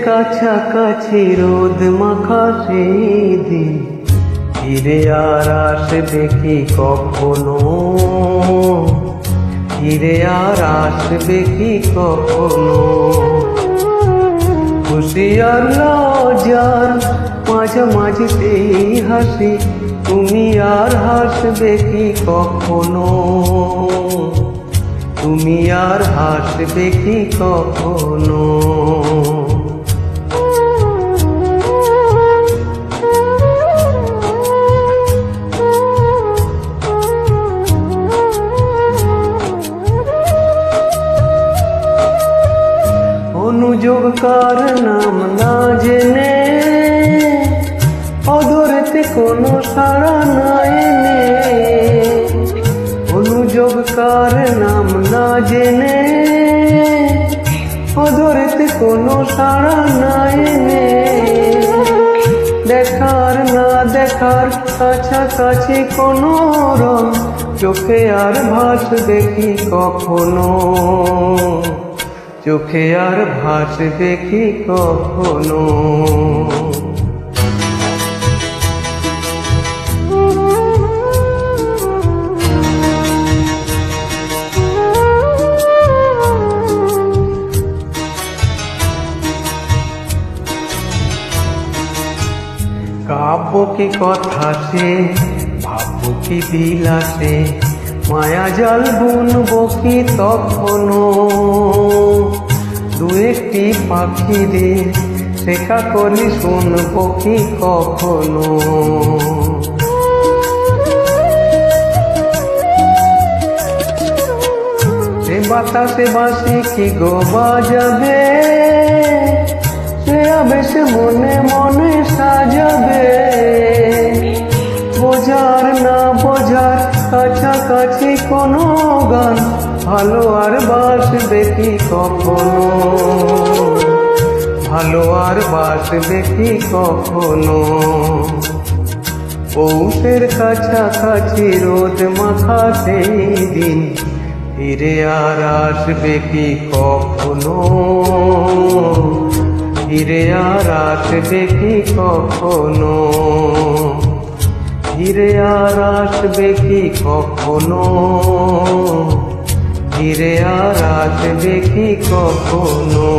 কাছাকাছি রোদ মাখা সেই দিন ফিরে আর আসবে কি কখনো, ফিরে আর আসবে কি কখনো। খুশি আর লজ্জার মাঝামাঝি সেই হাসি, তুমি আর হাসবে কি কখনো, তুমি আর হাসবে কি কখনো। অনুযোগ কার নাম না জেনে, অধরেতে কোনো সাড়া না এনে, অনুযোগ কার নাম না জেনে, অধরেতে কোনো সাড়া না এনে, দেখার না দেখার কাছাকাছি কোনো রং, চোখে আর ভাসবে কি কখনো, চোখে আর ভাসবে কি কখনো। কাব্য কি কথা সে, ভাবব কি বিলাসে, মায়া জাল বুনবো কি তখনো, দু একটি পাখিদের শেখা করি শুনবো কি কখনো। সে বাতাসে বাঁশি কি গো বাজাবে, সে আবেশ মনে মনে সাজাবে, বোঝার না বোঝার কাছাকাছি কোনো গান, ভালো আর বাসবে কি কখনো, ভালো আর বাসবে কি কখনো। পৌষের কাছাকাছি রোদ মাখা সেই দিন ফিরে আর আসবে কি কখনো, ফিরে আর আসবে কি কখনো, ফিরে আর আসবে কি কখনো, ফিরে আর আসবে কি কখনো।